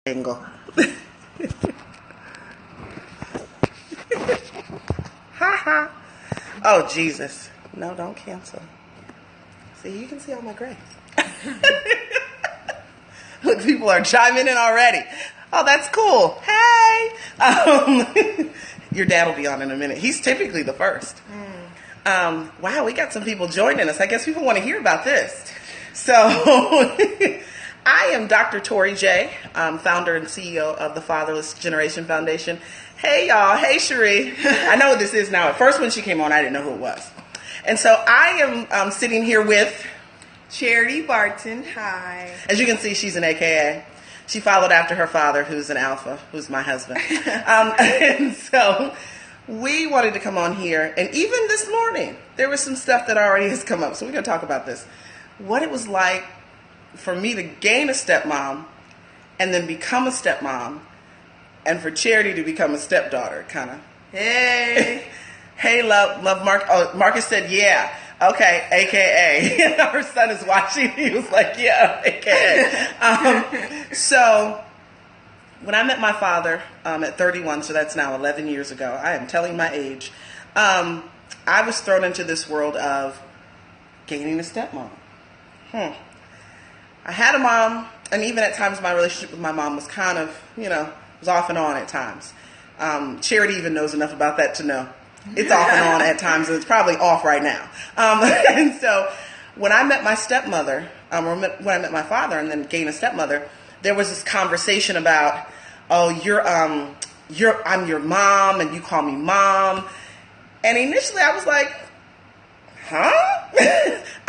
angle. Ha ha. Oh, Jesus. No, don't cancel. See, you can see all my grace. Look, people are chiming in already. Oh, that's cool. Hey. Your dad will be on in a minute. He's typically the first. Wow, we got some people joining us. I guess people want to hear about this. So, I am Dr. Torri J, founder and CEO of the Fatherless Generation Foundation. Hey, y'all. Hey, Cherie. I know what this is now. At first, when she came on, I didn't know who it was. And so, I am sitting here with Charity Barton. Hi. As you can see, she's an AKA. She followed after her father, who's an alpha, who's my husband. And so we wanted to come on here. And even this morning, there was some stuff that already has come up. So we're going to talk about this. What it was like for me to gain a stepmom and then become a stepmom, and for Charity to become a stepdaughter, kind of. Hey. Hey, love Mark. Oh, Marcus said, yeah. Okay, AKA. Our son is watching. He was like, yeah, AKA. So when I met my father at 31, so that's now 11 years ago, I am telling my age, I was thrown into this world of gaining a stepmom. I had a mom, and even at times my relationship with my mom was kind of, was off and on at times. Charity even knows enough about that to know. It's off and on at times, and it's probably off right now. And so when I met my stepmother, or when I met my father and then gained a stepmother, there was this conversation about, oh, I'm your mom, and you call me mom. And initially I was like, huh?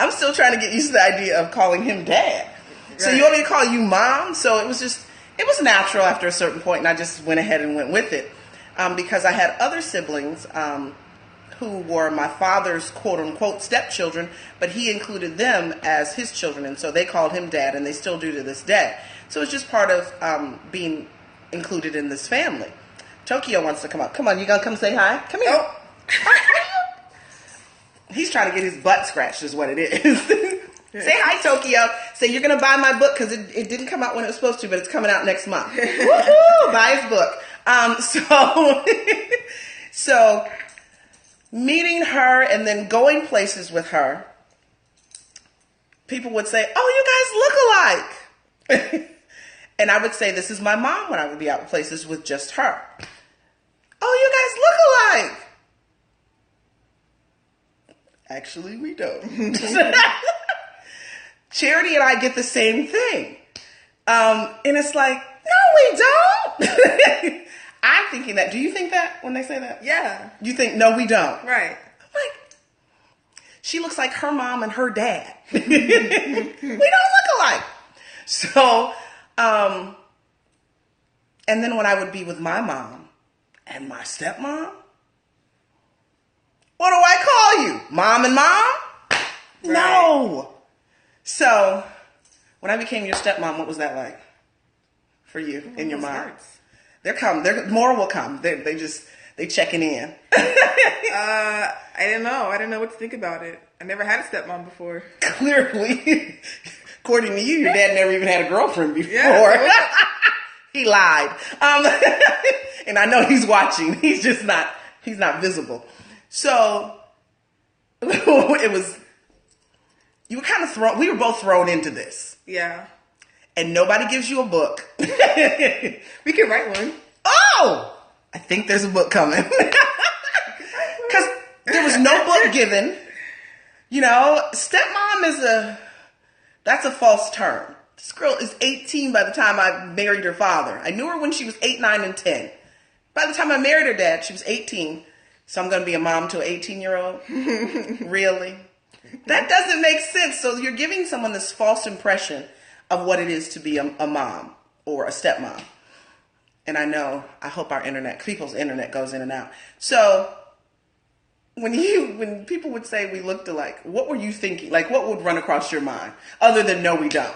I'm still trying to get used to the idea of calling him dad. Right. So you want me to call you mom? So it was natural after a certain point, and I just went ahead and went with it. Because I had other siblings who were my father's quote-unquote stepchildren, but he included them as his children, and so they called him dad, and they still do to this day. So it's just part of being included in this family. Tokyo wants to come up. Come on, you gonna come say hi? Come here. Oh. He's trying to get his butt scratched is what it is. Say hi, Tokyo. Say you're going to buy my book because it didn't come out when it was supposed to, but it's coming out next month. Woohoo! Buy his book. So meeting her and then going places with her, people would say, oh, you guys look alike. And I would say, this is my mom when I would be out places with just her. Oh, you guys look alike. Actually, we don't. Charity and I get the same thing. And it's like, no, we don't. I'm thinking that. Do you think that when they say that? Yeah. You think, no, we don't. Right. I'm like, she looks like her mom and her dad. We don't look alike. So, and then when I would be with my mom and my stepmom, what do I call you? Mom and mom? Right. No. So, when I became your stepmom, what was that like for you and your mom? More will come. They checking in. I didn't know. I didn't know what to think about it. I never had a stepmom before. Clearly, according to you, your dad never even had a girlfriend before. Yeah. He lied. And I know he's watching. He's not visible. So, it was, you were kind of we were both thrown into this. Yeah. And nobody gives you a book. We can write one. Oh! I think there's a book coming. Because there was no book given. Stepmom that's a false term. This girl is 18 by the time I married her father. I knew her when she was 8, 9, and 10. By the time I married her dad, she was 18. So I'm going to be a mom to an 18-year-old? Really? That doesn't make sense. So you're giving someone this false impression of what it is to be a mom or a stepmom. And I hope people's internet goes in and out. So when people would say we looked alike, what were you thinking? Like, what would run across your mind other than no, we don't?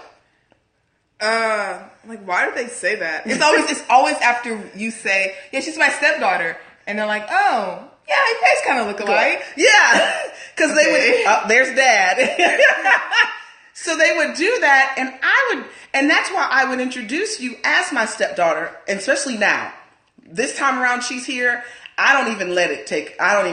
Like, why do they say that? It's always after you say, yeah, she's my stepdaughter. And they're like, oh, yeah, you guys kind of look alike. Yeah. Because they would, there's dad. So they would do that, and that's why I would introduce you as my stepdaughter, and especially now. This time around she's here, I don't even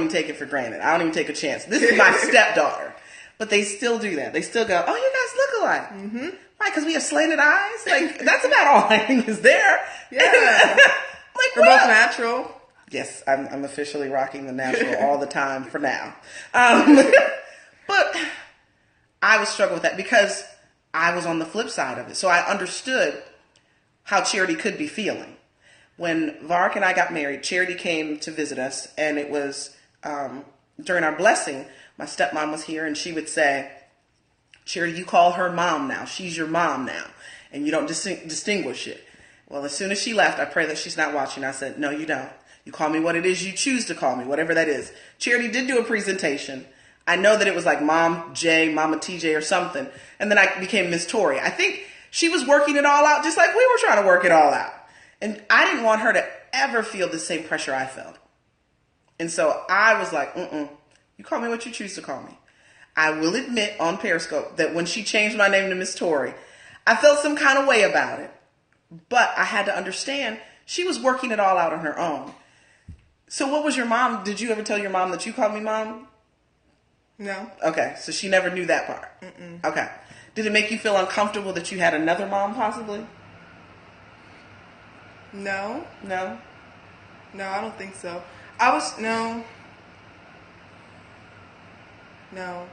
take it for granted. I don't even take a chance. This is my stepdaughter. But they still do that. They still go, oh, you guys look alike. Mm-hmm. Why? Because we have slanted eyes? Like, that's about all I think is there. Yeah. Like, we're both natural. Yes, I'm officially rocking the natural all the time for now. But I was struggling with that because I was on the flip side of it. So I understood how Charity could be feeling. When Vark and I got married, Charity came to visit us, and it was during our blessing, my stepmom was here, and she would say, Charity, you call her mom now. She's your mom now, and you don't distinguish it. Well, as soon as she left, I pray that she's not watching. I said, no, you don't. You call me what it is you choose to call me, whatever that is. Charity did do a presentation. I know that it was like Mom J, Mama TJ or something. And then I became Miss Torri. I think she was working it all out just like we were trying to work it all out. And I didn't want her to ever feel the same pressure I felt. And so I was like, you call me what you choose to call me. I will admit on Periscope that when she changed my name to Miss Torri, I felt some kind of way about it. But I had to understand she was working it all out on her own. So what was your mom? Did you ever tell your mom that you called me mom? No. Okay, so she never knew that part. Okay. Did it make you feel uncomfortable that you had another mom possibly? No. No? No, I don't think so. No.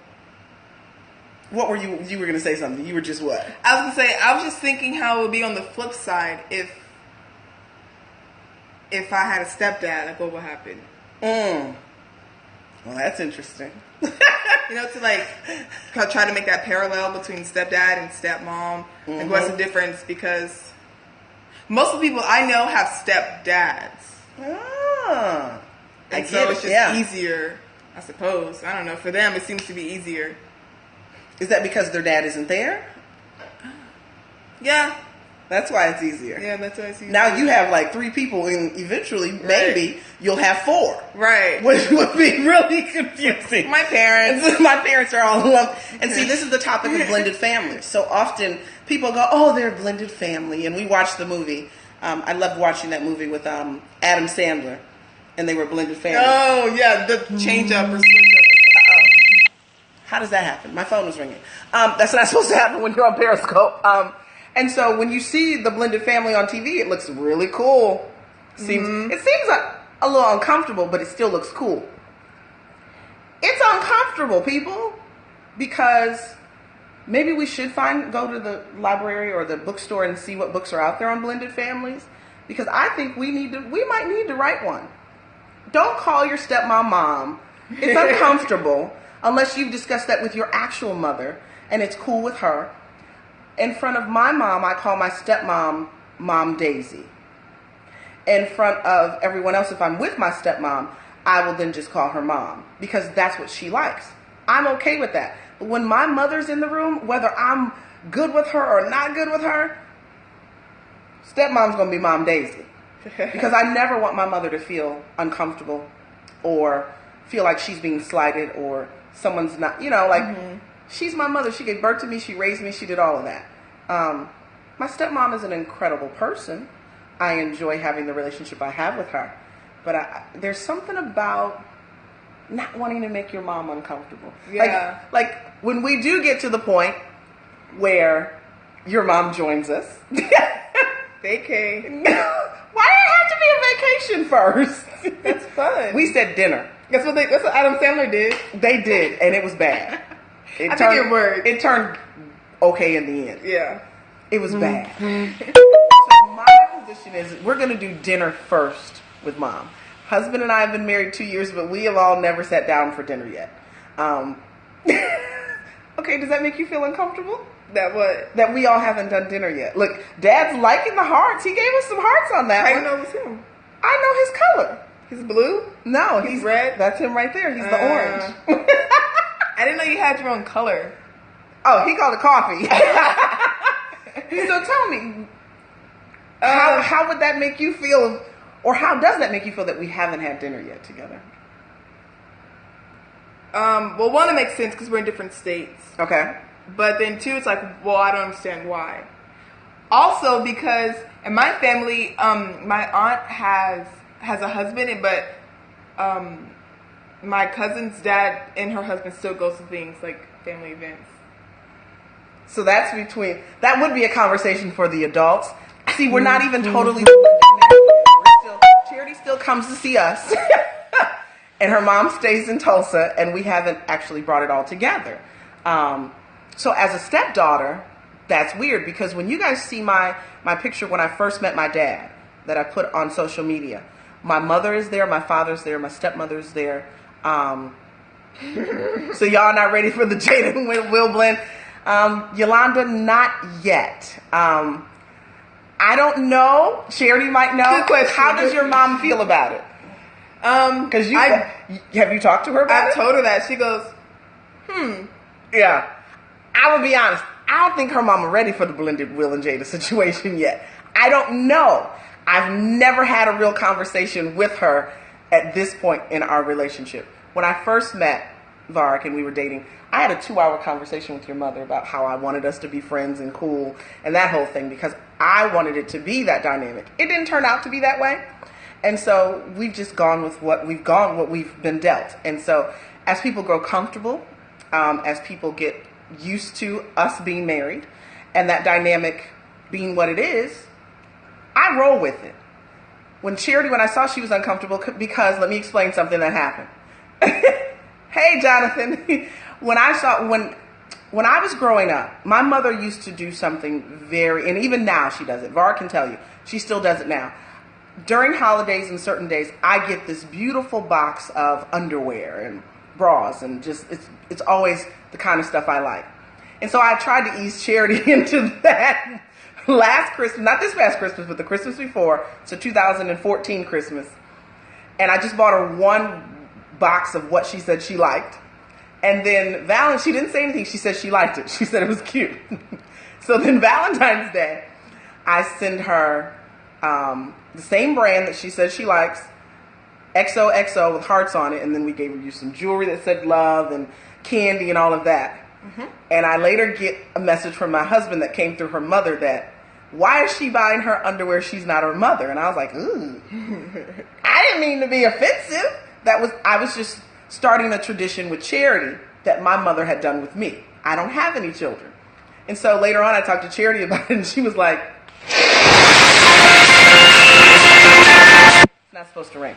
What were you were going to say something. You were just what? I was just thinking how it would be on the flip side if I had a stepdad, like what would happen? Well, that's interesting. To like try to make that parallel between stepdad and stepmom. Like what's the difference? Because most of the people I know have stepdads. And so it's just easier, I suppose. I don't know. For them, it seems to be easier. Is that because their dad isn't there? Yeah. That's why it's easier. Yeah, that's why it's easier. Now you have like 3 people, and eventually, maybe, you'll have 4. Right. Which would be really confusing. My parents. My parents are all lumped. And see, this is the topic of blended families. So often, people go, oh, they're a blended family. And we watched the movie. I loved watching that movie with Adam Sandler. And they were a blended family. Oh, yeah, the change up or switch up or something. How does that happen? My phone was ringing. That's not supposed to happen when you're on Periscope. And so when you see the blended family on TV, it looks really cool. It seems a little uncomfortable, but it still looks cool. It's uncomfortable, people, because maybe we should go to the library or the bookstore and see what books are out there on blended families. Because I think we might need to write one. Don't call your stepmom mom. It's uncomfortable unless you've discussed that with your actual mother and it's cool with her. In front of my mom, I call my stepmom Mom Daisy. In front of everyone else, if I'm with my stepmom, I will then just call her mom because that's what she likes. I'm okay with that. But when my mother's in the room, whether I'm good with her or not good with her, stepmom's going to be Mom Daisy. Because I never want my mother to feel uncomfortable or feel like she's being slighted or someone's not, she's my mother. She gave birth to me. She raised me. She did all of that. My stepmom is an incredible person. I enjoy having the relationship I have with her. But there's something about not wanting to make your mom uncomfortable. Yeah. Like when we do get to the point where your mom joins us. Vacay. Why did it have to be a vacation first? That's fun. We said dinner. That's what Adam Sandler did. They did, and it was bad. I think it worked. It turned okay in the end. Yeah. It was bad. So my position is we're going to do dinner first with mom. Husband and I have been married 2 years, but we have all never sat down for dinner yet. Okay, does that make you feel uncomfortable? That what? That we all haven't done dinner yet. Look, Dad's liking the hearts. He gave us some hearts on that. How you know it was him? I know his color. He's blue? No, he's red. That's him right there. He's the orange. I didn't know you had your own color. Oh, he called it coffee. So tell me, how would that make you feel, or how does that make you feel that we haven't had dinner yet together? Well, one, it makes sense because we're in different states. Okay. But then too, it's like, well, I don't understand why. Also, because in my family, my aunt has a husband, but my cousin's dad and her husband still goes to things like family events. So that would be a conversation for the adults. See, we're not even totally. Charity still comes to see us, and her mom stays in Tulsa, and we haven't actually brought it all together. So as a stepdaughter, that's weird, because when you guys see my picture when I first met my dad that I put on social media, my mother is there, my father's there, my stepmother's there. So y'all not ready for the Jada and Will blend? Yolanda, not yet. I don't know. Charity might know. Good question. How does your mom feel about it? Because have you talked to her about it? I told her that. She goes, Yeah. I will be honest. I don't think her mama ready for the blended Will and Jada situation yet. I don't know. I've never had a real conversation with her at this point in our relationship. When I first met Vark and we were dating, I had a 2-hour conversation with your mother about how I wanted us to be friends and cool and that whole thing, because I wanted it to be that dynamic. It didn't turn out to be that way. And so we've just gone with what we've been dealt. And so as people grow comfortable, as people get used to us being married and that dynamic being what it is, I roll with it. When I saw she was uncomfortable, because let me explain something that happened. Hey, Jonathan. When I was growing up, my mother used to do something and even now she does it. Var can tell you, she still does it now. During holidays and certain days, I get this beautiful box of underwear and bras, and just it's always the kind of stuff I like. And so I tried to ease Charity into that last Christmas, not this past Christmas, but the Christmas before, so 2014 Christmas. And I just bought her one box of what she said she liked. And then she didn't say anything. She said she liked it. She said it was cute. So then Valentine's Day, I send her the same brand that she says she likes, XOXO with hearts on it, and then we gave her some jewelry that said love and candy and all of that. Mm-hmm. And I later get a message from my husband that came through her mother that, why is she buying her underwear? She's not her mother. And I was like, ooh, I didn't mean to be offensive. I was just starting a tradition with Charity that my mother had done with me. I don't have any children. And so later on I talked to Charity about it, and she was like, it's not supposed to ring.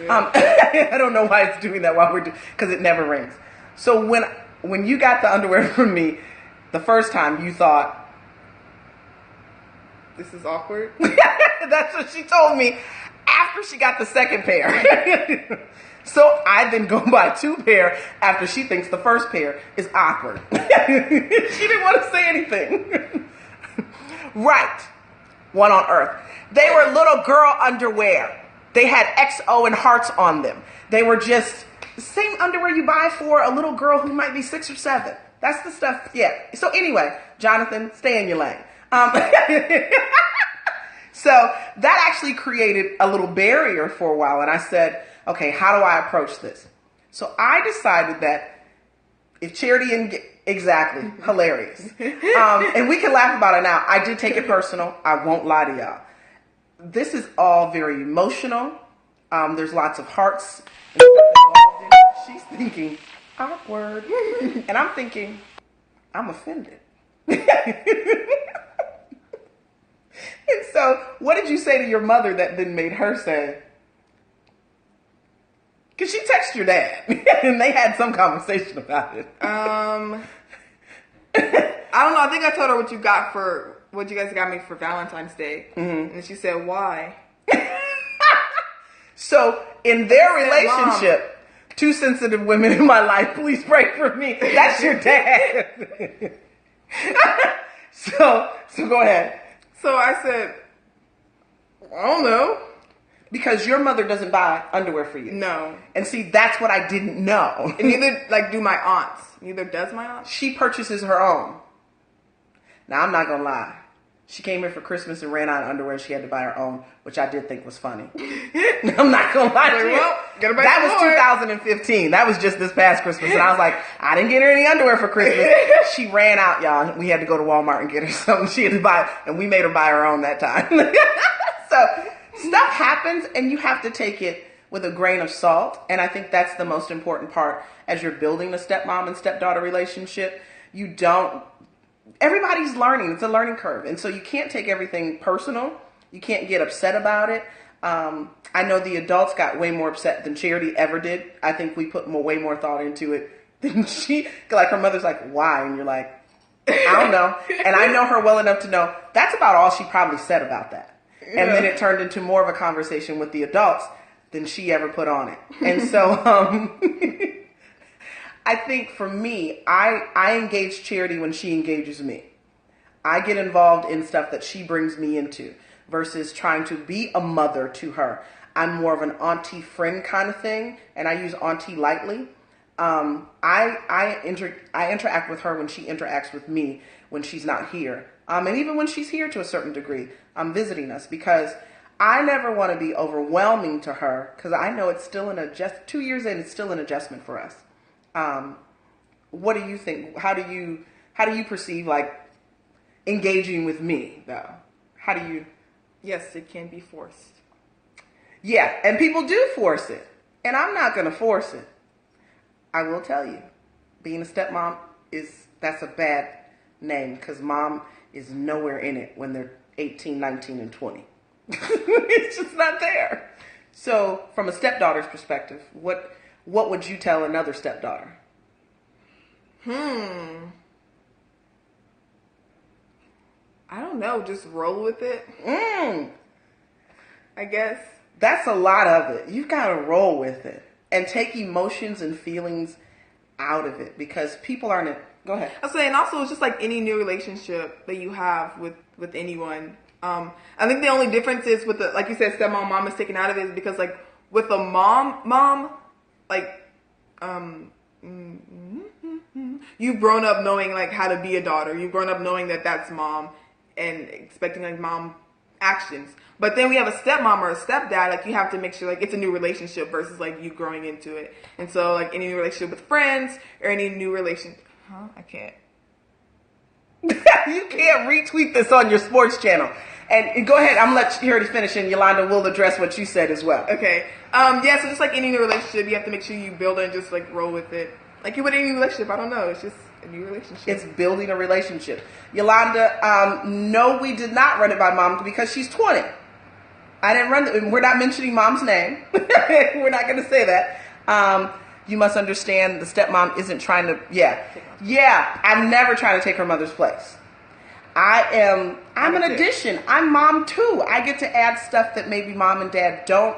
I don't know why it's doing that while we're doing, because it never rings. So when you got the underwear from me the first time, you thought, this is awkward? That's what she told me after she got the second pair. So I then go buy 2 pair after she thinks the first pair is awkward. She didn't want to say anything. Right. One on earth. They were little girl underwear. They had XO and hearts on them. They were just the same underwear you buy for a little girl who might be 6 or 7. That's the stuff. Yeah. So anyway, Jonathan, stay in your lane. So that actually created a little barrier for a while. And I said, okay, how do I approach this? So I decided that if Charity exactly, hilarious. And we can laugh about it now. I did take it personal. I won't lie to y'all. This is all very emotional. There's lots of hearts and stuff involved in it. She's thinking, awkward. And I'm thinking, I'm offended. And so, what did you say to your mother that then made her say? Because she texted your dad, and they had some conversation about it. I don't know. I think I told her what you guys got me for Valentine's Day, and she said, "Why?" So, in their relationship, 2 sensitive women in my life, please pray for me. That's your dad. So go ahead. So I said, I don't know. Because your mother doesn't buy underwear for you. No. And see, that's what I didn't know. And neither do my aunts. Neither does my aunt. She purchases her own. Now, I'm not going to lie. She came here for Christmas and ran out of underwear. She had to buy her own, which I did think was funny. I'm not going to lie to you. Well, that was 2015. That was just this past Christmas. And I was like, I didn't get her any underwear for Christmas. She ran out, y'all. We had to go to Walmart and get her something. She had to buy, and we made her buy her own that time. So stuff happens, and you have to take it with a grain of salt. And I think that's the most important part as you're building a stepmom and stepdaughter relationship. Everybody's learning. It's a learning curve. And so you can't take everything personal. You can't get upset about it. I know the adults got way more upset than Charity ever did. I think we put way more thought into it than she, like her mother's like, why? And you're like, I don't know. And I know her well enough to know that's about all she probably said about that. Yeah. And then it turned into more of a conversation with the adults than she ever put on it. And so, I think for me, I engage Charity when she engages me. I get involved in stuff that she brings me into versus trying to be a mother to her. I'm more of an auntie friend kind of thing, and I use auntie lightly. I interact with her when she interacts with me when she's not here. And even when she's here to a certain degree, visiting us, because I never want to be overwhelming to her, because I know it's still 2 years in, it's still an adjustment for us. What do you think? How do you perceive like engaging with me though? How do you? Yes, it can be forced. Yeah, and people do force it, and I'm not going to force it. I will tell you, being a stepmom that's a bad name, because mom is nowhere in it when they're 18, 19, and 20. It's just not there. So, from a stepdaughter's perspective, what would you tell another stepdaughter? I don't know. Just roll with it. I guess. That's a lot of it. You've got to roll with it and take emotions and feelings out of it, because people aren't. Go ahead. I was saying also it's just like any new relationship that you have with anyone. I think the only difference is with the, like you said, stepmom, mom is taken out of it, is because like with a mom, like, you've grown up knowing like how to be a daughter. You've grown up knowing that that's mom and expecting like mom actions. But then we have a stepmom or a stepdad, like you have to make sure like it's a new relationship versus like you growing into it. And so like any new relationship with friends or any new I can't. You can't retweet this on your sports channel. And go ahead, I'm going to let Charity finish, and Yolanda will address what you said as well. Okay. Yeah, so just like any new relationship, you have to make sure you build it and just like roll with it. Like with any new relationship, I don't know. It's just a new relationship. It's building a relationship. Yolanda, no, we did not run it by mom because she's 20. I didn't run it. We're not mentioning mom's name. We're not going to say that. You must understand the stepmom isn't trying to, I'm never trying to take her mother's place. I'm an addition. I'm mom too. I get to add stuff that maybe mom and dad don't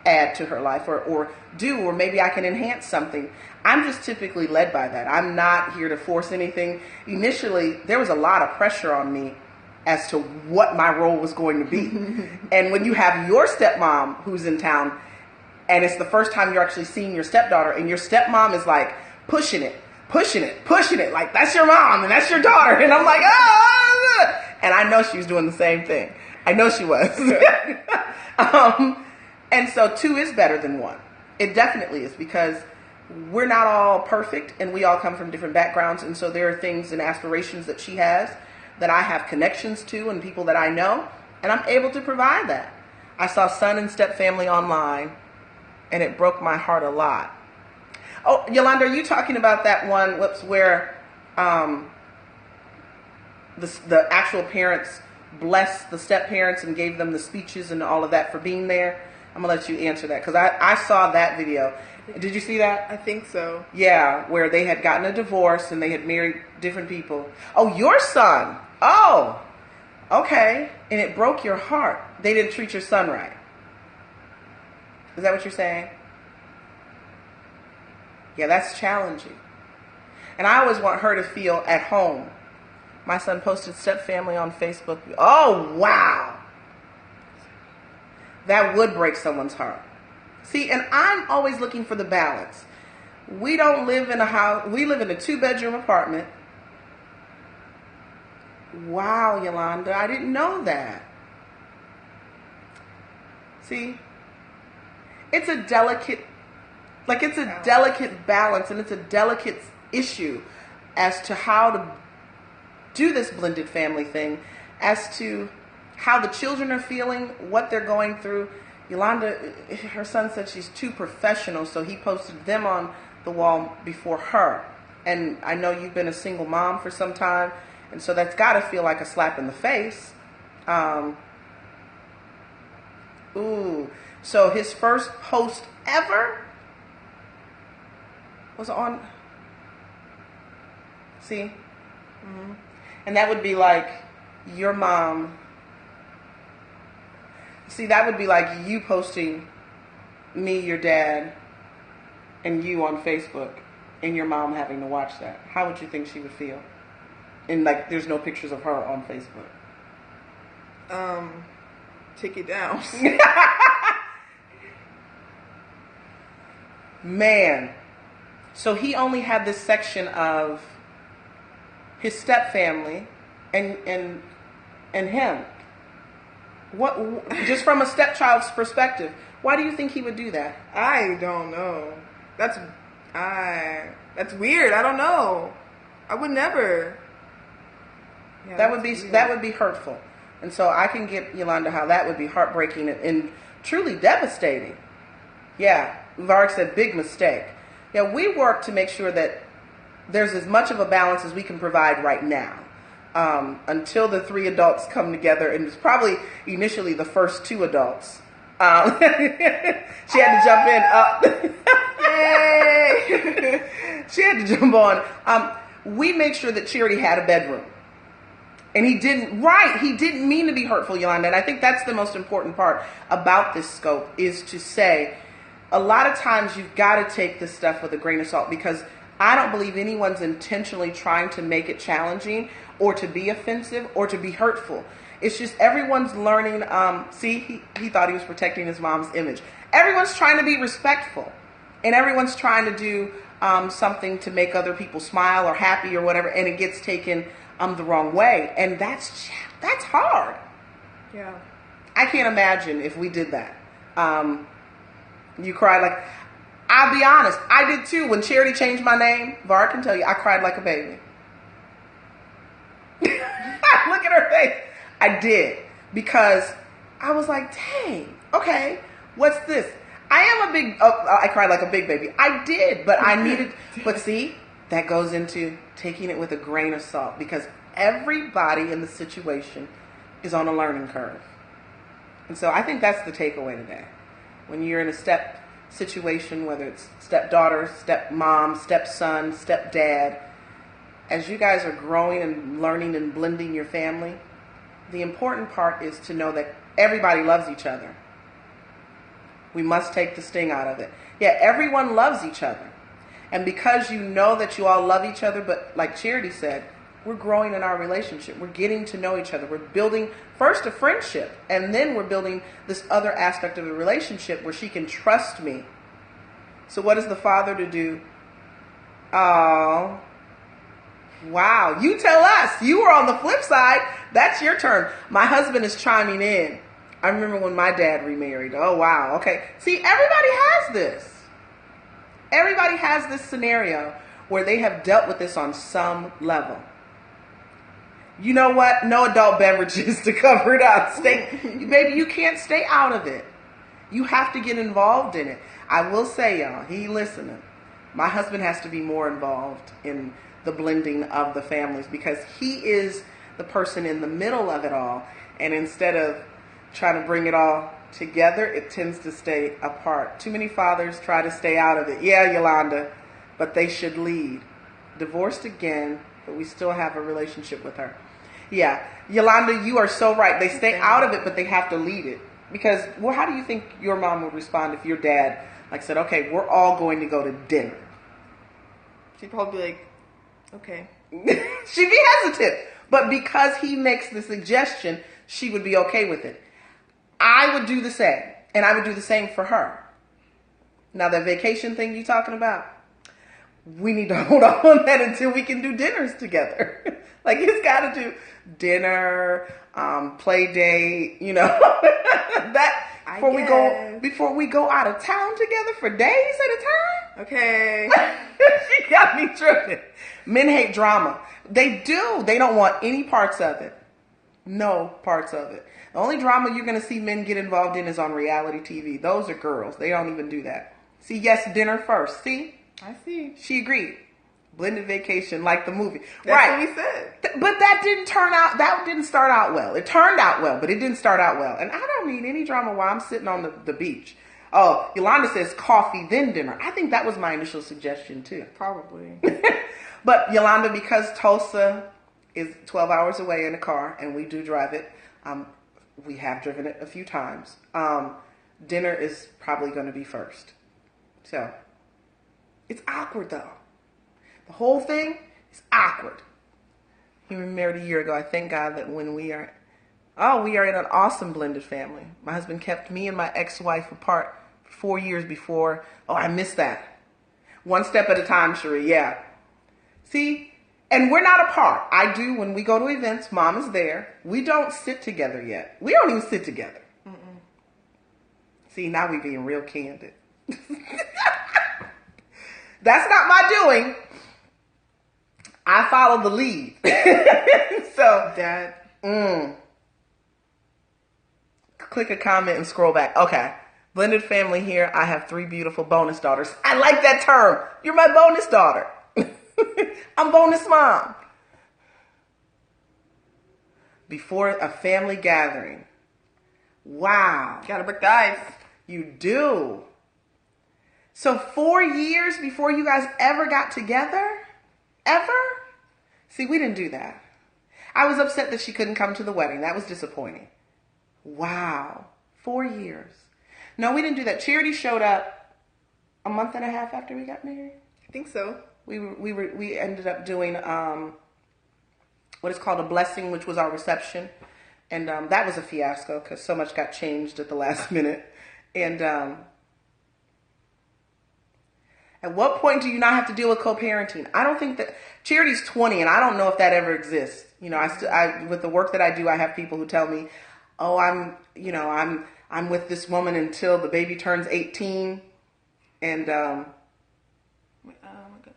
add to her life or do, or maybe I can enhance something. I'm just typically led by that. I'm not here to force anything. Initially, there was a lot of pressure on me as to what my role was going to be. And when you have your stepmom who's in town, and it's the first time you're actually seeing your stepdaughter, and your stepmom is like pushing it. Like, that's your mom and that's your daughter. And I'm like, ah! And I know she was doing the same thing. I know she was. And so 2 is better than 1. It definitely is, because we're not all perfect and we all come from different backgrounds. And so there are things and aspirations that she has that I have connections to and people that I know, and I'm able to provide that. I saw Son and Step Family online, and it broke my heart a lot. Oh, Yolanda, are you talking about that one, where the actual parents blessed the step-parents and gave them the speeches and all of that for being there? I'm going to let you answer that, because I saw that video. Did you see that? I think so. Yeah, where they had gotten a divorce and they had married different people. Oh, your son. Oh, okay. And it broke your heart. They didn't treat your son right. Is that what you're saying? Yeah, that's challenging. And I always want her to feel at home. My son posted Step Family on Facebook. Oh, wow. That would break someone's heart. See, and I'm always looking for the balance. We don't live in a house. We live in a 2-bedroom apartment. Wow, Yolanda, I didn't know that. See, it's a delicate, delicate balance, and it's a delicate issue as to how to do this blended family thing, as to how the children are feeling, what they're going through. Yolanda, her son said she's too professional, so he posted them on the wall before her. And I know you've been a single mom for some time, and so that's got to feel like a slap in the face. So his first post ever was on, see? Mm-hmm. And that would be like your mom. See, that would be like you posting me, your dad, and you on Facebook, and your mom having to watch that. How would you think she would feel? And like, there's no pictures of her on Facebook. Take it down. Man. So he only had this section of his step family and him. What, just from a stepchild's perspective, why do you think he would do that? I don't know. That's weird. I don't know. I would never. Yeah, that would be hurtful. And so I can get, Yolanda, how that would be heartbreaking and truly devastating. Yeah, Varg said big mistake. Yeah, we work to make sure that there's as much of a balance as we can provide right now. Until the 3 adults come together, and it's probably initially the first 2 adults. She had to jump in. Yay! She had to jump on. We make sure that Charity had a bedroom. And he didn't mean to be hurtful, Yolanda. And I think that's the most important part about this scope, is to say, a lot of times you've got to take this stuff with a grain of salt, because I don't believe anyone's intentionally trying to make it challenging or to be offensive or to be hurtful. It's just everyone's learning. He thought he was protecting his mom's image. Everyone's trying to be respectful, and everyone's trying to do something to make other people smile or happy or whatever, and it gets taken the wrong way, and that's hard. Yeah, I can't imagine if we did that. You cried like, I'll be honest, I did too. When Charity changed my name, Var can tell you, I cried like a baby. Look at her face. I did, because I was like, dang, okay, what's this? I cried like a big baby. I did, but I needed, but see, that goes into taking it with a grain of salt, because everybody in the situation is on a learning curve. And so I think that's the takeaway today. When you're in a step situation, whether it's stepdaughter, stepmom, stepson, stepdad, as you guys are growing and learning and blending your family, the important part is to know that everybody loves each other. We must take the sting out of it. Yeah, everyone loves each other. And because you know that you all love each other, but like Charity said, we're growing in our relationship. We're getting to know each other. We're building first a friendship, and then we're building this other aspect of the relationship where she can trust me. So what is the father to do? Oh, wow. You tell us. You were on the flip side. That's your turn. My husband is chiming in. I remember when my dad remarried. Oh, wow. Okay. See, everybody has this. Everybody has this scenario where they have dealt with this on some level. You know what? No adult beverages to cover it up. Baby, you can't stay out of it. You have to get involved in it. I will say, y'all, he listening. My husband has to be more involved in the blending of the families, because he is the person in the middle of it all. And instead of trying to bring it all together, it tends to stay apart. Too many fathers try to stay out of it. Yeah, Yolanda, but they should lead. Divorced again, but we still have a relationship with her. Yeah, Yolanda, you are so right. They stay out of it, but they have to lead it. Because, well, how do you think your mom would respond if your dad said, okay, we're all going to go to dinner? She'd probably be like, okay. She'd be hesitant. But because he makes the suggestion, she would be okay with it. I would do the same. And I would do the same for her. Now, that vacation thing you're talking about, we need to hold on that until we can do dinners together. Like, it's got to do dinner, play date, that before we go out of town together for days at a time. Okay. She got me tripping. Men hate drama. They do. They don't want any parts of it. No parts of it. The only drama you're going to see men get involved in is on reality TV. Those are girls. They don't even do that. See, yes, dinner first. See? I see. She agreed. Blended vacation, like the movie. That's right. what we said. But that didn't start out well. It turned out well, but it didn't start out well. And I don't need any drama while I'm sitting on the beach. Oh, Yolanda says coffee, then dinner. I think that was my initial suggestion, too. Probably. But Yolanda, because Tulsa is 12 hours away in a car, and we do drive it, we have driven it a few times, dinner is probably going to be first. So, it's awkward, though. The whole thing is awkward. He was married a year ago. I thank God that when we are in an awesome blended family. My husband kept me and my ex-wife apart for 4 years before. Oh, I missed that. One step at a time, Cherie. Yeah. See? And we're not apart. I do when we go to events. Mom is there. We don't sit together yet. We don't even sit together. Mm-mm. See, now we're being real candid. That's not my doing. I follow the lead. So, Dad. Click a comment and scroll back. Okay. Blended family here. I have 3 beautiful bonus daughters. I like that term. You're my bonus daughter. I'm bonus mom. Before a family gathering. Wow. Gotta break the ice. You do. So 4 years before you guys ever got together? Ever? See, we didn't do that. I was upset that she couldn't come to the wedding. That was disappointing. Wow. 4 years. No, we didn't do that. Charity showed up a month and a half after we got married. I think so. We ended up doing what is called a blessing, which was our reception. And that was a fiasco because so much got changed at the last minute. And at what point do you not have to deal with co-parenting? I don't think that Charity's 20, and I don't know if that ever exists. I with the work that I do, I have people who tell me, "Oh, I'm with this woman until the baby turns 18," and oh my God.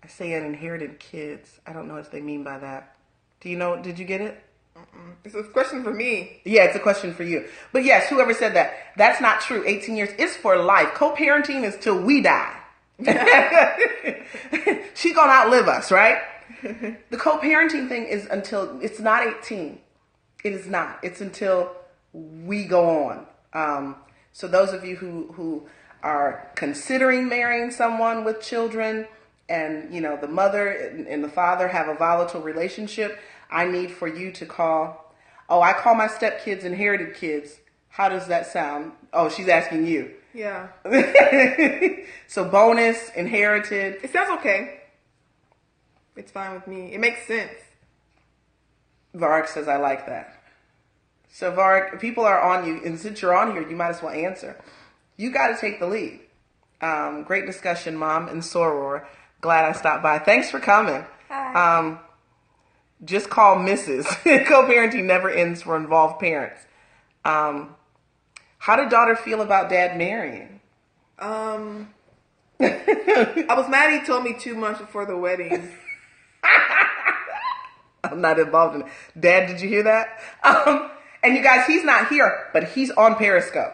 I say uninherited kids. I don't know what they mean by that. Do you know? Did you get it? It's a question for me. Yeah, it's a question for you. But yes, whoever said that, that's not true. 18 years is for life. Co-parenting is till we die. She gonna outlive us, right? The co-parenting thing is until, it's not 18. It is not. It's until we go on. So those of you who are considering marrying someone with children and, the mother and the father have a volatile relationship, I need for you to call. Oh, I call my stepkids inherited kids. How does that sound? Oh, she's asking you. Yeah. So bonus, inherited. It sounds okay. It's fine with me. It makes sense. Vark says, I like that. So Vark, people are on you. And since you're on here, you might as well answer. You got to take the lead. Great discussion, Mom and Soror. Glad I stopped by. Thanks for coming. Hi. Just call Mrs. Co-parenting never ends for involved parents. How did daughter feel about dad marrying? I was mad he told me 2 months before the wedding. I'm not involved in it. Dad, did you hear that? And you guys, he's not here, but he's on Periscope.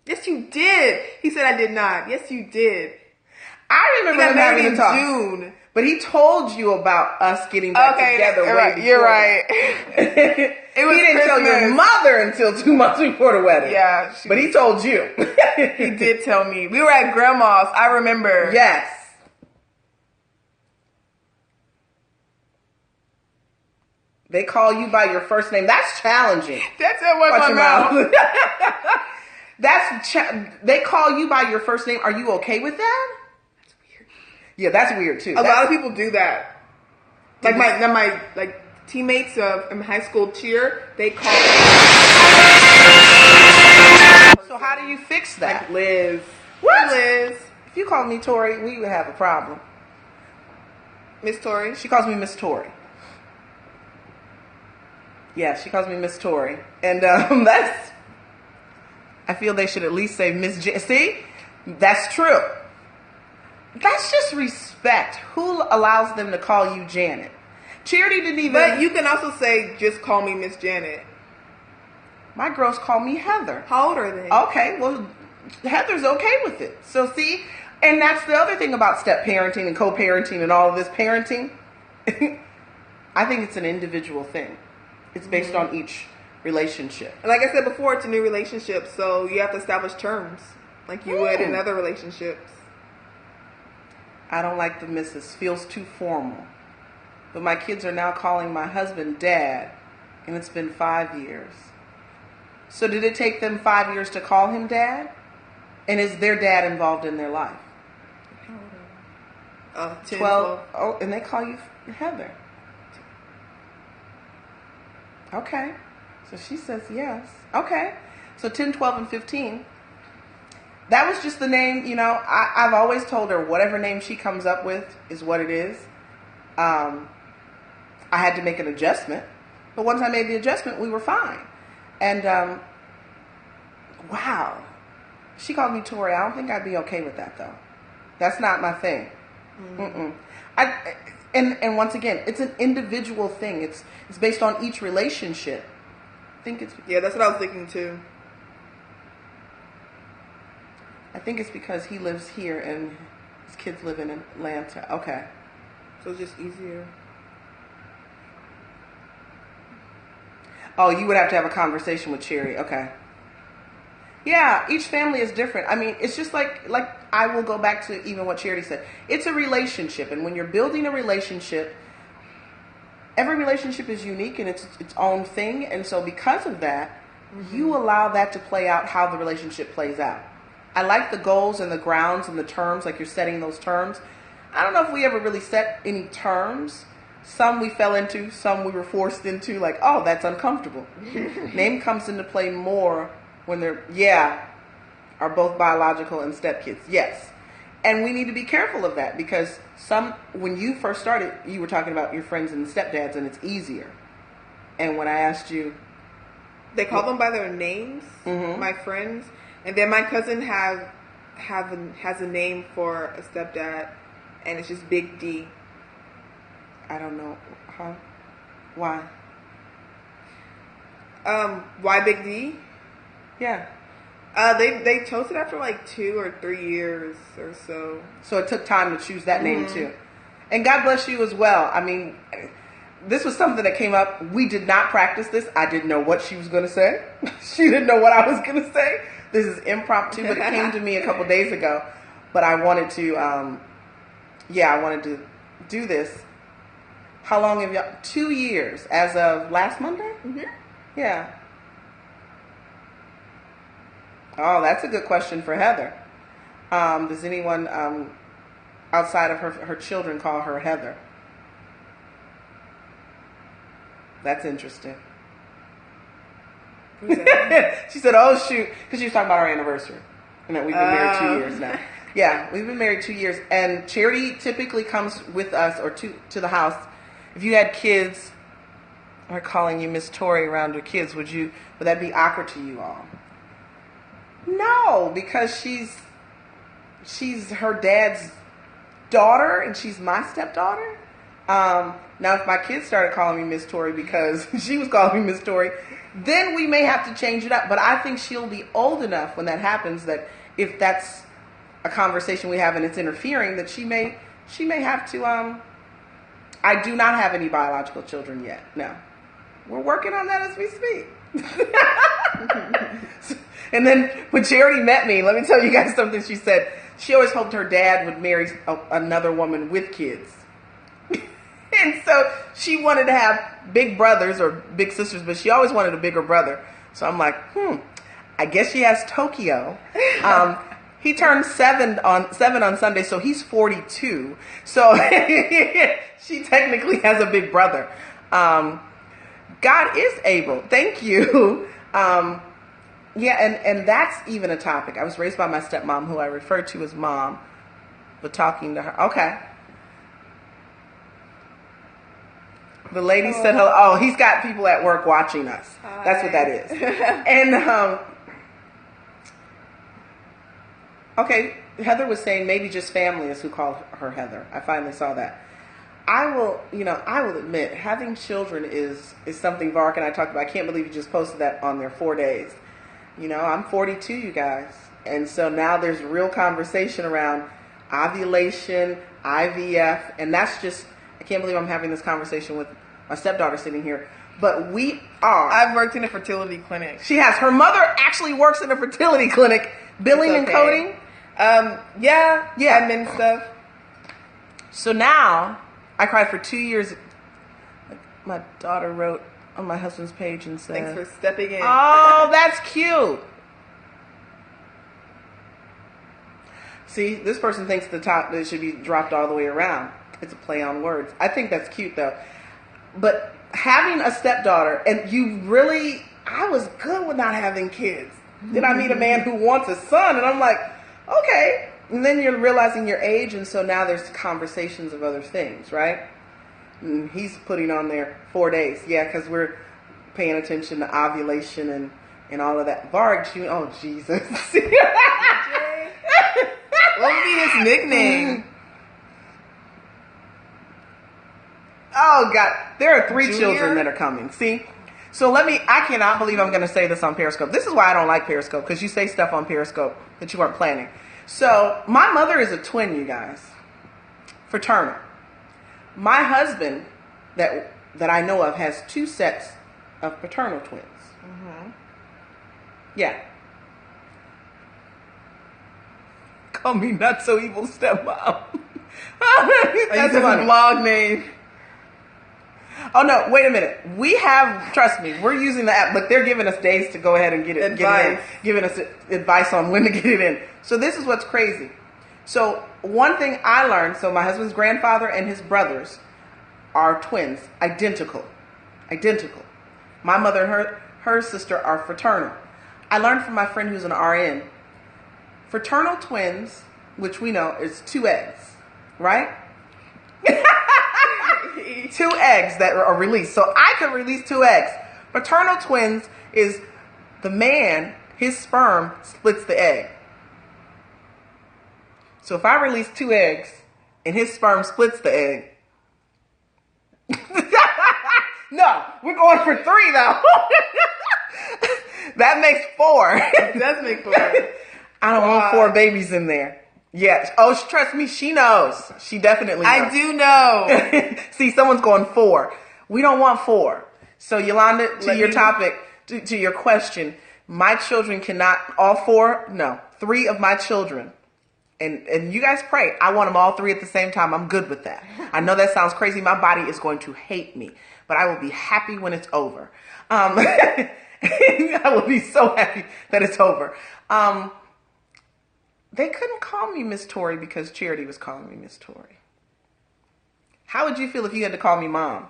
Yes, you did. He said I did not. Yes, you did. I remember him having a talk. June. But he told you about us getting back together. Right, you're right. He didn't tell your mother until 2 months before the wedding. Yeah. But he told you. He did tell me. We were at grandma's. I remember. Yes. They call you by your first name. That's challenging. That's what my mouth. They call you by your first name. Are you okay with that? Yeah, that's weird too. A lot of people do that. Like my teammates in high school cheer, they call. So how do you fix that? Like Liz. What? Liz. If you called me Tori, we would have a problem. Miss Tori? She calls me Miss Tori. Yeah, she calls me Miss Tori. And that's... I feel they should at least say Miss J. See? That's true. That's just respect. Who allows them to call you Janet? Charity didn't even... But you can also say, just call me Miss Janet. My girls call me Heather. How old are they? Okay, well, Heather's okay with it. So see, and that's the other thing about step parenting and co-parenting and all of this parenting. I think it's an individual thing. It's based on each relationship. And like I said before, it's a new relationship, so you have to establish terms like you would in other relationships. I don't like the missus. Feels too formal. But my kids are now calling my husband Dad, and it's been 5 years. So did it take them 5 years to call him Dad? And is their dad involved in their life? 10, 12. Oh, and they call you Heather. Okay. So she says yes. Okay. So 10, 12, and 15. That was just the name, you know. I've always told her whatever name she comes up with is what it is. I had to make an adjustment. But once I made the adjustment, we were fine. And, wow. She called me Tori. I don't think I'd be okay with that, though. That's not my thing. Mm-mm. And once again, it's an individual thing. It's based on each relationship. I think it's... Yeah, that's what I was thinking, too. I think it's because he lives here and his kids live in Atlanta. Okay. So it's just easier. Oh, you would have to have a conversation with Cherry. Okay. Yeah, each family is different. I mean, it's just like I will go back to even what Charity said. It's a relationship, and when you're building a relationship, every relationship is unique and it's its own thing. And so because of that, you allow that to play out how the relationship plays out. I like the goals and the grounds and the terms, like you're setting those terms. I don't know if we ever really set any terms. Some we fell into, some we were forced into, like, oh, that's uncomfortable. Name comes into play more when they're, are both biological and stepkids. Yes. And we need to be careful of that because when you first started, you were talking about your friends and stepdads and it's easier. And when I asked you... They call them by their names, my friends. And then my cousin has a name for a stepdad and it's just Big D. I don't know. Huh? Why? Why Big D? Yeah. They chose it after like 2 or 3 years or so. So it took time to choose that name too. And God bless you as well. I mean, this was something that came up. We did not practice this. I didn't know what she was going to say. She didn't know what I was going to say. This is impromptu, but it came to me a couple days ago. But I wanted to, I wanted to do this. How long have y'all? 2 years as of last Monday? Yeah. Oh, that's a good question for Heather. Does anyone outside of her children call her Heather? That's interesting. She said, oh, shoot. Because she was talking about our anniversary. And that we've been married 2 years now. Yeah, we've been married 2 years. And Charity typically comes with us or to the house. If you had kids, or calling you Miss Tori around your kids, would that be awkward to you all? No, because she's her dad's daughter and she's my stepdaughter. Now, if my kids started calling me Miss Tori because she was calling me Miss Tori, then we may have to change it up. But I think she'll be old enough when that happens that if that's a conversation we have and it's interfering, that she may have to. I do not have any biological children yet. No, we're working on that as we speak. And then when Charity met me, let me tell you guys something she said. She always hoped her dad would marry another woman with kids. And so she wanted to have big brothers or big sisters, but she always wanted a bigger brother. So I'm like, I guess she has Tokyo. He turned 7 on Sunday, so he's 42. So she technically has a big brother. God is able. Thank you. Yeah, and that's even a topic. I was raised by my stepmom, who I refer to as mom, but talking to her. Okay. The lady said hello. Oh, he's got people at work watching us. Hi. That's what that is. And, okay, Heather was saying maybe just family is who called her Heather. I finally saw that. I will admit, having children is something Vark and I talked about. I can't believe you just posted that on there 4 days. I'm 42, you guys. And so now there's real conversation around ovulation, IVF, and that's just, I can't believe I'm having this conversation with my stepdaughter sitting here. But we are. I've worked in a fertility clinic. She has. Her mother actually works in a fertility clinic, billing and coding. Yeah, admin stuff. So now, I cried for 2 years. My daughter wrote on my husband's page and said, "Thanks for stepping in." Oh, that's cute. See, this person thinks the top it should be dropped all the way around. It's a play on words. I think that's cute though. But having a stepdaughter, and I was good with not having kids. Then I meet a man who wants a son, and I'm like, okay. And then you're realizing your age, and so now there's conversations of other things, right? And he's putting on there 4 days. Yeah, because we're paying attention to ovulation and all of that. Varg, oh, Jesus. What would be his nickname? Oh, God. There are 3 children that are coming. See? So I cannot believe I'm going to say this on Periscope. This is why I don't like Periscope, because you say stuff on Periscope that you weren't planning. So my mother is a twin, you guys. Fraternal. My husband that I know of has 2 sets of paternal twins. Mm-hmm. Yeah. Call me not so evil stepmom. That's a blog name. Oh no, wait a minute. We have, trust me, we're using the app, but they're giving us days to go ahead and get it in, giving us advice on when to get it in. So this is what's crazy. So one thing I learned, so my husband's grandfather and his brothers are twins, identical. My mother and her sister are fraternal. I learned from my friend who's an RN. Fraternal twins, which we know is 2 eggs, right? 2 eggs that are released. So I could release 2 eggs. Fraternal twins is the man, his sperm splits the egg. So if I release 2 eggs and his sperm splits the egg. No, we're going for 3 though. That makes 4. It does make 4. I don't want 4 babies in there. Yes. Oh, trust me, she knows. She definitely knows. I do know. See, someone's going 4. We don't want 4. So, Yolanda, to your topic, to your question, my children cannot, all 4, no, 3 of my children, and you guys pray, I want them all 3 at the same time. I'm good with that. I know that sounds crazy. My body is going to hate me, but I will be happy when it's over. I will be so happy that it's over. They couldn't call me Miss Torri because Charity was calling me Miss Torri. How would you feel if you had to call me Mom?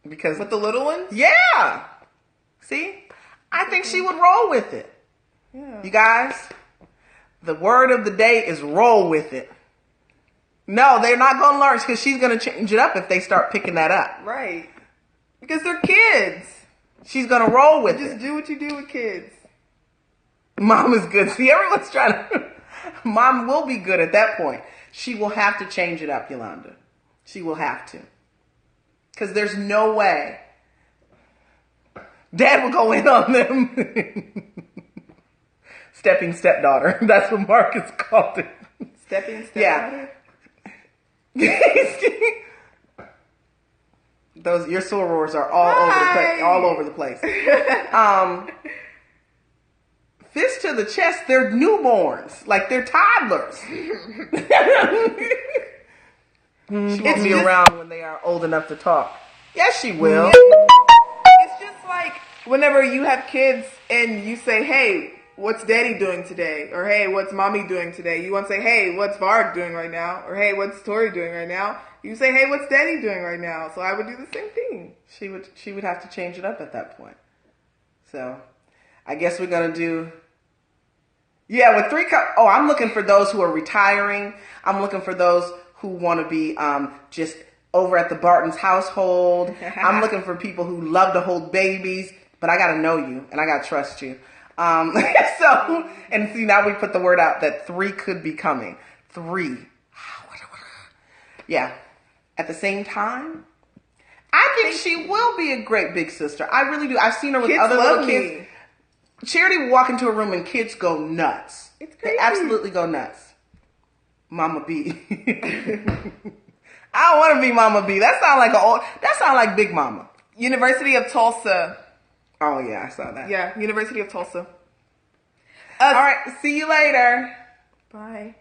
Because with the little ones? Yeah. See? I think she would roll with it. Yeah. You guys, the word of the day is roll with it. No, they're not going to learn because she's going to change it up if they start picking that up. Right. Because they're kids. She's going to roll with it. Just do what you do with kids. Mom is good. See, everyone's trying to... Mom will be good at that point. She will have to change it up, Yolanda. She will have to. Because there's no way Dad will go in on them. Stepping stepdaughter. That's what Marcus called it. Stepping stepdaughter? Yeah. Your sorors are all over the place. Fist to the chest, they're newborns. Like they're toddlers. She won't be around when they are old enough to talk. Yes, she will. It's just like whenever you have kids and you say, hey, what's daddy doing today? Or hey, what's mommy doing today? You won't say, hey, what's Varg doing right now? Or hey, what's Torri doing right now? You say, hey, what's daddy doing right now? So I would do the same thing. She would have to change it up at that point. So I guess we're going to do, with 3 cups. Oh, I'm looking for those who are retiring. I'm looking for those who want to be just over at the Barton's household. I'm looking for people who love to hold babies, but I got to know you and I got to trust you. So, and see, now we put the word out that 3 could be coming. 3. Yeah. At the same time, I think she will be a great big sister. I really do. I've seen her with Kids other little love kids. me. Charity will walk into a room and kids go nuts. It's crazy. They absolutely go nuts. Mama B. I don't want to be Mama B. That sound like Big Mama. University of Tulsa. Oh yeah, I saw that. Yeah, University of Tulsa. All right, see you later. Bye.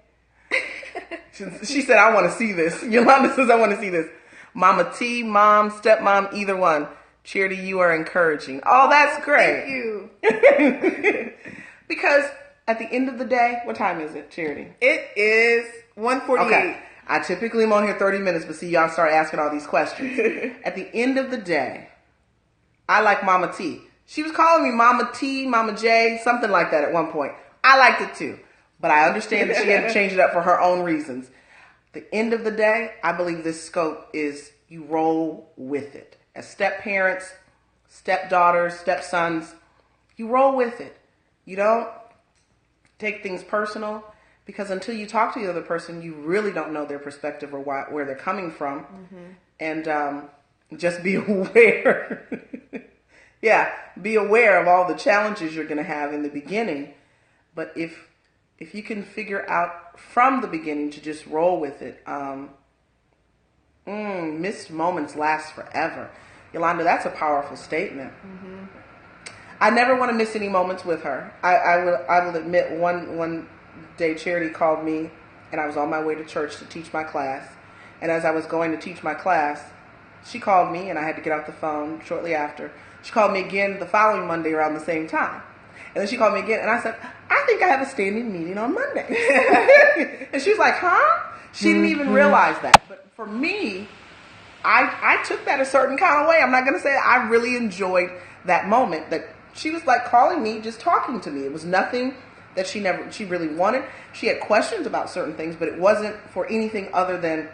She said, I want to see this. Yolanda says, I want to see this. Mama T, mom, stepmom, either one. Charity, you are encouraging. Oh, that's great. Thank you. Because at the end of the day, what time is it, Charity? It is 1:48. Okay. I typically am on here 30 minutes, but see, y'all start asking all these questions. At the end of the day, I like Mama T. She was calling me Mama T, Mama J, something like that at one point. I liked it too. But I understand that she had to change it up for her own reasons. At the end of the day, I believe this scope is you roll with it. As step-parents, stepdaughters, stepsons, you roll with it. You don't take things personal, because until you talk to the other person, you really don't know their perspective or where they're coming from. Mm-hmm. And just be aware. Yeah, be aware of all the challenges you're going to have in the beginning. But if you can figure out from the beginning to just roll with it, missed moments last forever. Yolanda, that's a powerful statement. Mm-hmm. I never want to miss any moments with her. I will admit one day Charity called me and I was on my way to church to teach my class. And as I was going to teach my class, she called me and I had to get off the phone shortly after. She called me again the following Monday around the same time. And then she called me again and I said, I think I have a standing meeting on Monday. And she was like, huh? She didn't even realize that. But for me, I took that a certain kind of way. I'm not going to say I really enjoyed that moment that she was like calling me, just talking to me. It was nothing that she really wanted. She had questions about certain things, but it wasn't for anything other than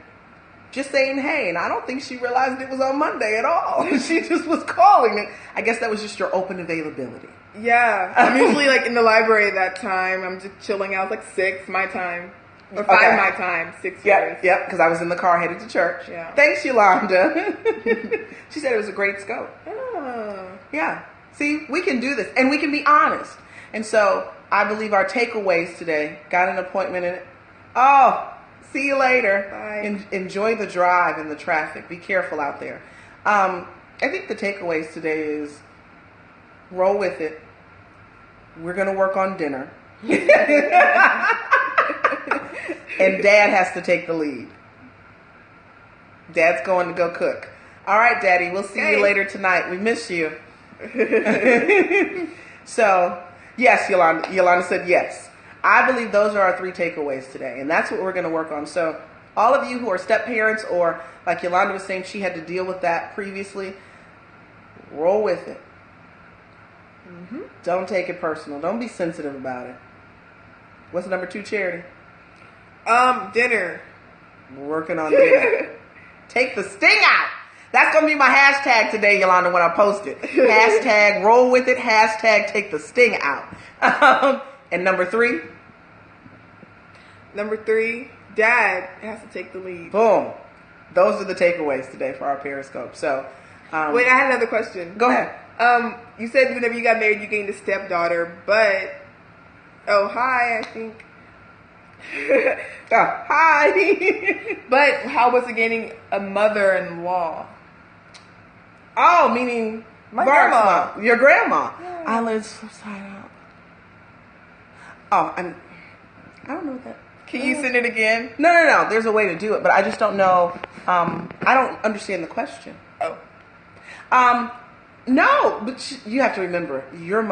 just saying, hey, and I don't think she realized it was on Monday at all. She just was calling it. I guess that was just your open availability. Yeah. I'm usually like in the library at that time. I'm just chilling out. It's like 6 my time. Or 5 my time. 6 yours. Yep, because I was in the car headed to church. Yeah. Thanks, Yolanda. She said it was a great scope. Oh. Yeah. See, we can do this. And we can be honest. And so I believe our takeaways today, got an appointment in it. Oh, see you later. Bye. Enjoy the drive and the traffic. Be careful out there. I think the takeaways today is roll with it. We're going to work on dinner. And Dad has to take the lead. Dad's going to go cook. All right, Daddy, we'll see you later tonight. We miss you. So, yes, Yolanda said yes. I believe those are our 3 takeaways today, and that's what we're going to work on. So, all of you who are step parents, or like Yolanda was saying, she had to deal with that previously, roll with it. Mm-hmm. Don't take it personal. Don't be sensitive about it. What's number 2, Charity? Dinner. We're working on dinner. Take the sting out. That's going to be my hashtag today, Yolanda, when I post it. Hashtag roll with it. Hashtag take the sting out. And number 3? Number 3, Dad has to take the lead. Boom. Those are the takeaways today for our Periscope. So, wait, I had another question. Go ahead. You said whenever you got married, you gained a stepdaughter, but hi, I think. Hi. But how was it gaining a mother-in-law? Oh, meaning my grandma. Your grandma. Yeah. Eyelids flip side up. Oh, I don't know what that. Can you send it again? No. There's a way to do it, but I just don't know. I don't understand the question. Oh. No, but you have to remember, your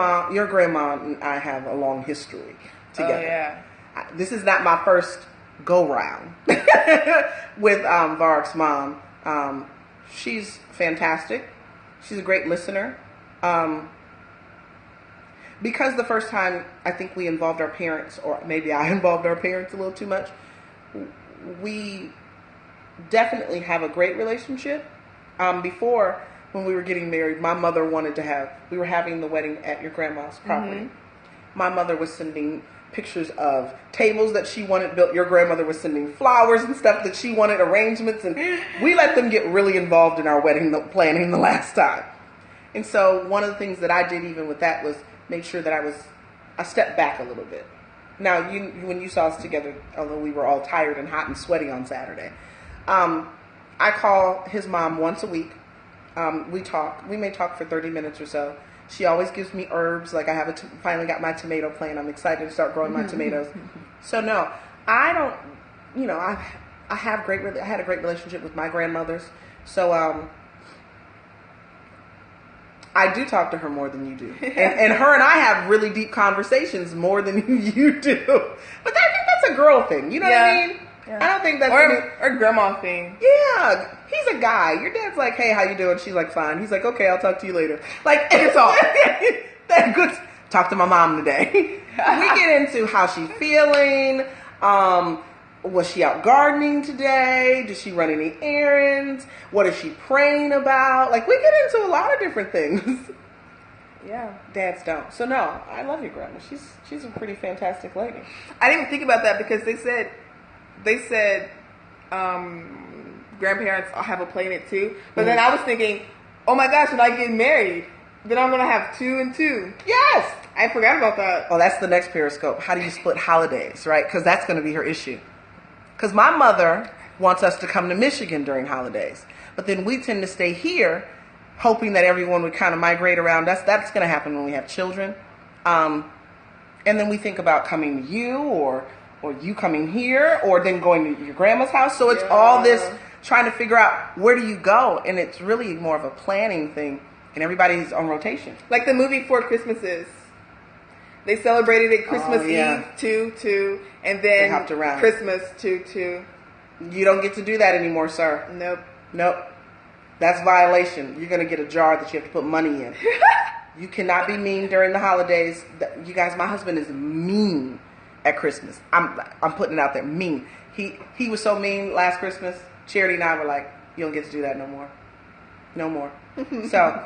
grandma and I have a long history together. Oh, yeah. This is not my first go-round with Vark's mom. She's fantastic. She's a great listener. because the first time I think we involved our parents, or maybe I involved our parents a little too much, we definitely have a great relationship. Before, when we were getting married, my mother wanted to have, we were having the wedding at your grandma's property. My mother was sending pictures of tables that she wanted built. Your grandmother was sending flowers and stuff that she wanted, arrangements, and we let them get really involved in our wedding planning the last time. And so one of the things that I did even with that was make sure that I stepped back a little bit. Now, when you saw us together, although we were all tired and hot and sweaty on Saturday, I call his mom once a week. We talk. We may talk for 30 minutes or so. She always gives me herbs. Like I have finally got my tomato plant. I'm excited to start growing my tomatoes. So no, I don't. You know, I had a great relationship with my grandmothers. So I do talk to her more than you do, and her and I have really deep conversations more than you do. But I think that's a girl thing. You know what I mean? Yeah. I don't think that's or grandma thing. Yeah, he's a guy. Your dad's like, "Hey, how you doing?" She's like, "Fine." He's like, "Okay, I'll talk to you later." Like it's all that good. Talk to my mom today. We get into how she's feeling. Was she out gardening today? Did she run any errands? What is she praying about? Like we get into a lot of different things. Yeah, dads don't. So no, I love your grandma. She's a pretty fantastic lady. I didn't even think about that because they said grandparents have a play in it too. But then I was thinking, oh my gosh, when I get married, then I'm going to have 2 and 2. Yes! I forgot about that. Oh, that's the next Periscope. How do you split holidays, right? Because that's going to be her issue. Because my mother wants us to come to Michigan during holidays. But then we tend to stay here, hoping that everyone would kind of migrate around us. That's going to happen when we have children. And then we think about coming to you or you coming here, or then going to your grandma's house. So it's all this trying to figure out where do you go, and it's really more of a planning thing, and everybody's on rotation. Like the movie Four Christmases. They celebrated it Christmas Eve 2, and then hopped around. Christmas 2. You don't get to do that anymore, sir. Nope. That's violation. You're going to get a jar that you have to put money in. You cannot be mean during the holidays. You guys, my husband is mean at Christmas. I'm putting it out there. Mean. He was so mean last Christmas. Charity and I were like, you don't get to do that no more. So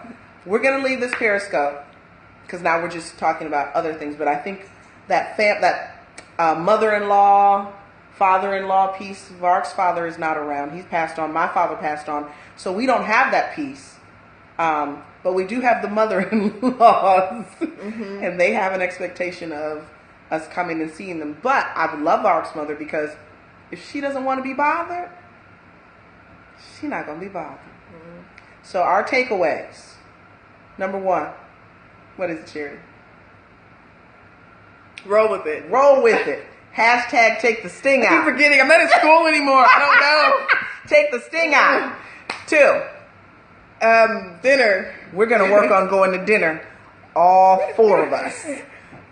we're going to leave this Periscope because now we're just talking about other things. But I think that mother-in-law, father-in-law piece, Vark's father is not around. He's passed on. My father passed on. So we don't have that piece. But we do have the mother-in-laws. And they have an expectation of us coming and seeing them. But I would love Ark's mother because if she doesn't want to be bothered, she's not going to be bothered. So our takeaways. Number 1. What is it, Charity? Roll with it. Hashtag take the sting out. I keep forgetting. I'm not in school anymore. I don't know. Take the sting out. 2. Dinner. We're going to work on going to dinner. All 4 of us.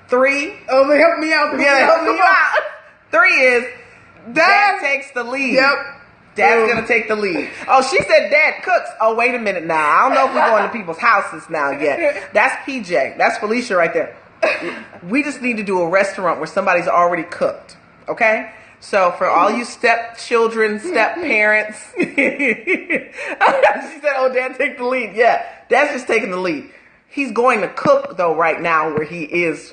3. Oh, they help me out. Yeah, they help me out. 3 is Dad takes the lead. Yep. Dad's going to take the lead. Oh, she said Dad cooks. Oh, wait a minute now. I don't know if we're going to people's houses now yet. That's PJ. That's Felicia right there. We just need to do a restaurant where somebody's already cooked. Okay? So for all you stepchildren, step-parents. She said, oh, Dad take the lead. Yeah, Dad's just taking the lead. He's going to cook, though, right now where he is,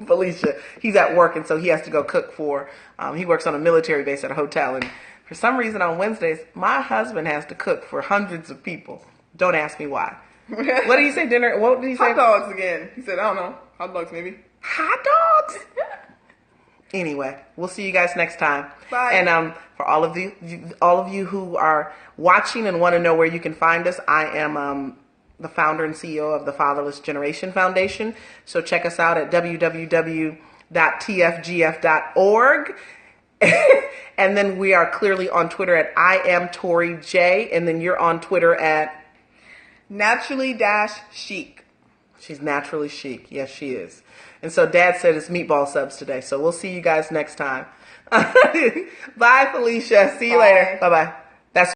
Felicia. He's at work, and so he has to go cook for, he works on a military base at a hotel. And for some reason on Wednesdays, my husband has to cook for hundreds of people. Don't ask me why. What did he say, dinner? What did he say? Hot dogs again. He said, I don't know. Hot dogs, maybe. Hot dogs? Anyway, we'll see you guys next time. Bye. And for all of you who are watching and want to know where you can find us, I am the founder and CEO of the Fatherless Generation Foundation. So check us out at www.tfgf.org. And then we are clearly on Twitter at I am Torri J. And then you're on Twitter at naturally-chic. She's naturally chic. Yes, she is. And so Dad said it's meatball subs today. So we'll see you guys next time. Bye, Felicia. See you later. Bye-bye.